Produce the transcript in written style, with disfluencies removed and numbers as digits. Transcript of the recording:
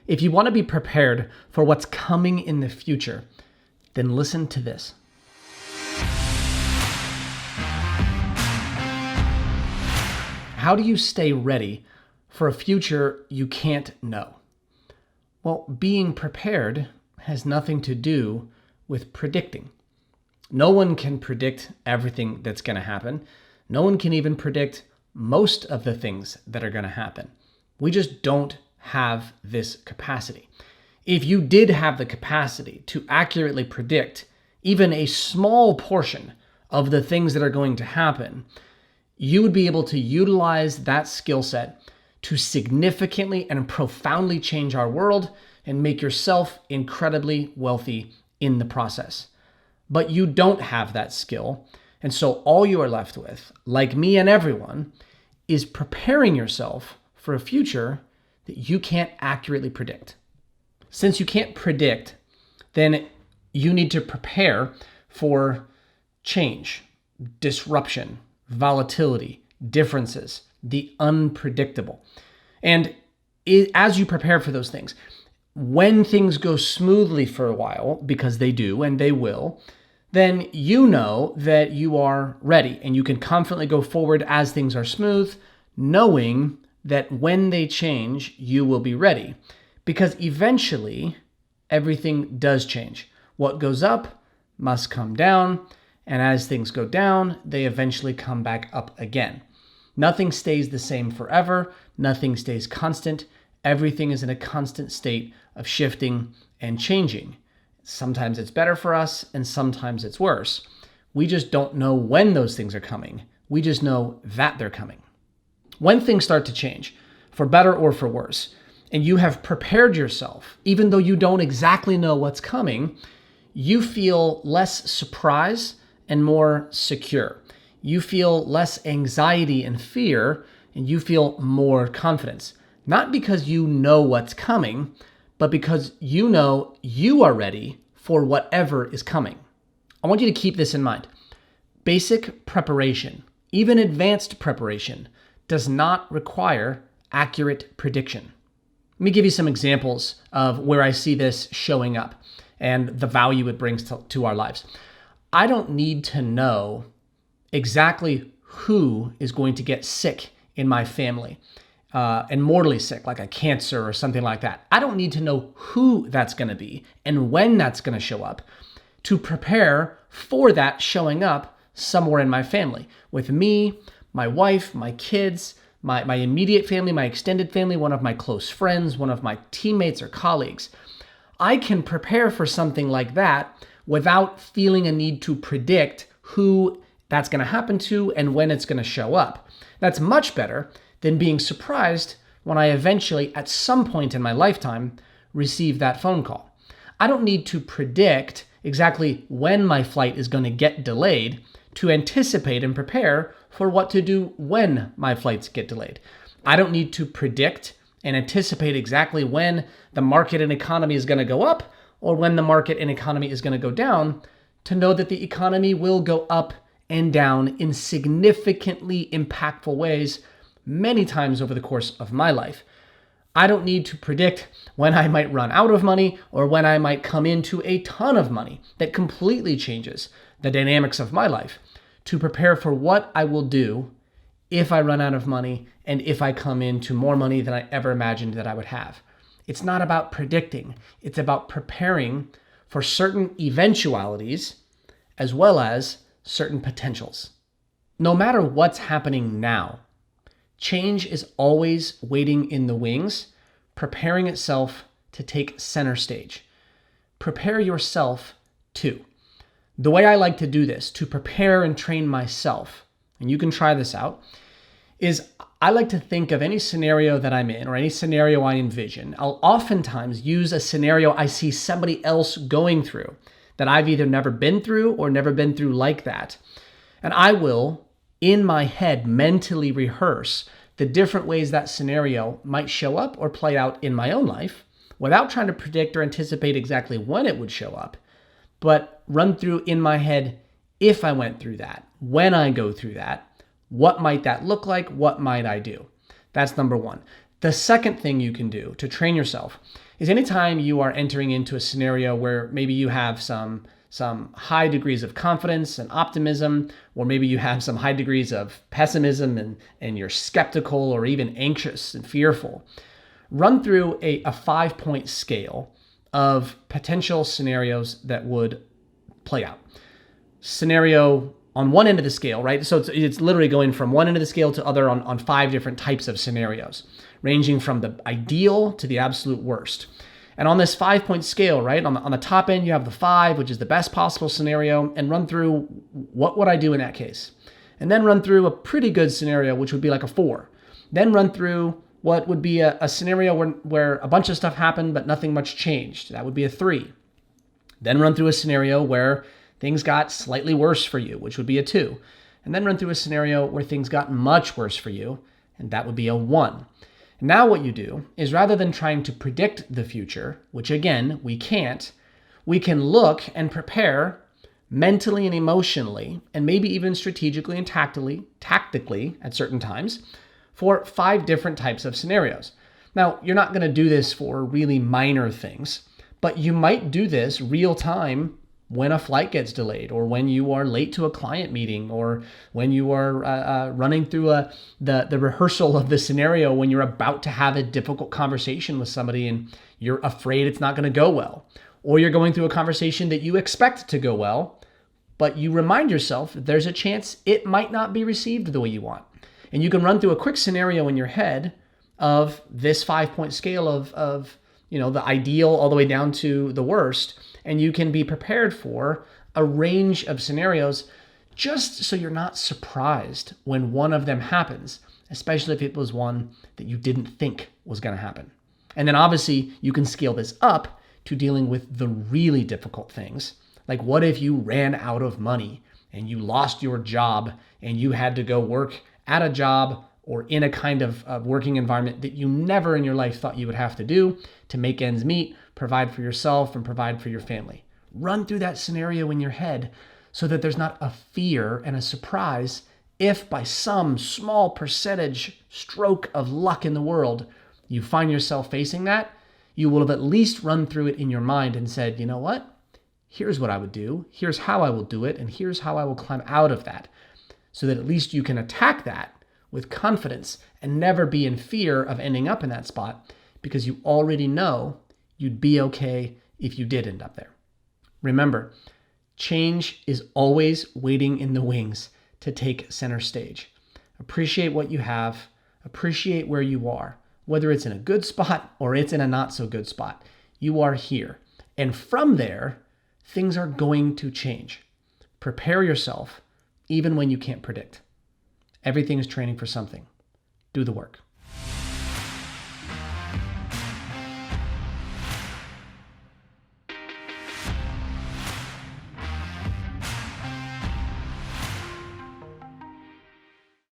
If you want to be prepared for what's coming in the future, then listen to this. How do you stay ready for a future you can't know? Well, being prepared has nothing to do with predicting. No one can predict everything that's going to happen. No one can even predict most of the things that are going to happen. We just don't have this capacity. If you did have the capacity to accurately predict even a small portion of the things that are going to happen, you would be able to utilize that skill set to significantly and profoundly change our world and make yourself incredibly wealthy in the process. But you don't have that skill. And so all you are left with, like me and everyone, is preparing yourself for a future that you can't accurately predict. Since you can't predict, then you need to prepare for change, disruption, volatility, differences, the unpredictable. And as you prepare for those things, when things go smoothly for a while, because they do and they will, then you know that you are ready and you can confidently go forward as things are smooth, knowing that when they change, you will be ready. Because eventually, everything does change. What goes up must come down, and as things go down, they eventually come back up again. Nothing stays the same forever. Nothing stays constant. Everything is in a constant state of shifting and changing. Sometimes it's better for us, and sometimes it's worse. We just don't know when those things are coming. We just know that they're coming. When things start to change, for better or for worse, and you have prepared yourself, even though you don't exactly know what's coming, you feel less surprise and more secure. You feel less anxiety and fear, and you feel more confidence. Not because you know what's coming, but because you know you are ready for whatever is coming. I want you to keep this in mind. Basic preparation, even advanced preparation, does not require accurate prediction. Let me give you some examples of where I see this showing up and the value it brings to our lives. I don't need to know exactly who is going to get sick in my family, and mortally sick, like a cancer or something like that. I don't need to know who that's going to be and when that's going to show up to prepare for that showing up somewhere in my family. With me, my wife, my kids, my immediate family, my extended family, one of my close friends, one of my teammates or colleagues. I can prepare for something like that without feeling a need to predict who that's going to happen to and when it's going to show up. That's much better than being surprised when I eventually, at some point in my lifetime, receive that phone call. I don't need to predict exactly when my flight is going to get delayed to anticipate and prepare for what to do when my flights get delayed. I don't need to predict and anticipate exactly when the market and economy is going to go up or when the market and economy is going to go down to know that the economy will go up and down in significantly impactful ways many times over the course of my life. I don't need to predict when I might run out of money or when I might come into a ton of money that completely changes the dynamics of my life to prepare for what I will do if I run out of money and if I come into more money than I ever imagined that I would have. It's not about predicting. It's about preparing for certain eventualities as well as certain potentials. No matter what's happening now, change is always waiting in the wings, preparing itself to take center stage. Prepare yourself too. The way I like to do this, to prepare and train myself, and you can try this out, is I like to think of any scenario that I'm in or any scenario I envision. I'll oftentimes use a scenario I see somebody else going through that I've either never been through or never been through like that. And I will, in my head, mentally rehearse the different ways that scenario might show up or play out in my own life without trying to predict or anticipate exactly when it would show up, but run through in my head, if I went through that, when I go through that, what might that look like? What might I do? That's number one. The second thing you can do to train yourself is anytime you are entering into a scenario where maybe you have some high degrees of confidence and optimism, or maybe you have some high degrees of pessimism and you're skeptical or even anxious and fearful, run through a 5-point scale of potential scenarios that would play out. Scenario on one end of the scale, right? So it's literally going from one end of the scale to other on 5 different types of scenarios, ranging from the ideal to the absolute worst. And on this 5-point scale, right, on the top end, you have the 5, which is the best possible scenario, and run through what would I do in that case? And then run through a pretty good scenario, which would be like a 4. Then run through what would be a scenario where a bunch of stuff happened, but nothing much changed. That would be a 3. Then run through a scenario where things got slightly worse for you, which would be a 2. And then run through a scenario where things got much worse for you, and that would be a 1. Now what you do is, rather than trying to predict the future, which again, we can't, we can look and prepare mentally and emotionally, and maybe even strategically and tactically at certain times, for 5 different types of scenarios. Now, you're not going to do this for really minor things, but you might do this real time when a flight gets delayed, or when you are late to a client meeting, or when you are running through the rehearsal of the scenario when you're about to have a difficult conversation with somebody and you're afraid it's not going to go well, or you're going through a conversation that you expect to go well, but you remind yourself that there's a chance it might not be received the way you want. And you can run through a quick scenario in your head of this 5-point scale of the ideal all the way down to the worst, and you can be prepared for a range of scenarios just so you're not surprised when one of them happens, especially if it was one that you didn't think was going to happen. And then obviously you can scale this up to dealing with the really difficult things. Like, what if you ran out of money and you lost your job and you had to go work at a job or in a kind of working environment that you never in your life thought you would have to do to make ends meet, provide for yourself, and provide for your family? Run through that scenario in your head so that there's not a fear and a surprise if by some small percentage stroke of luck in the world you find yourself facing that. You will have at least run through it in your mind and said, you know what? Here's what I would do, here's how I will do it, and here's how I will climb out of that, so that at least you can attack that with confidence and never be in fear of ending up in that spot, because you already know you'd be okay if you did end up there. Remember, change is always waiting in the wings to take center stage. Appreciate what you have, appreciate where you are, whether it's in a good spot or it's in a not so good spot. You are here. And from there, things are going to change. Prepare yourself even when you can't predict. Everything is training for something. Do the work.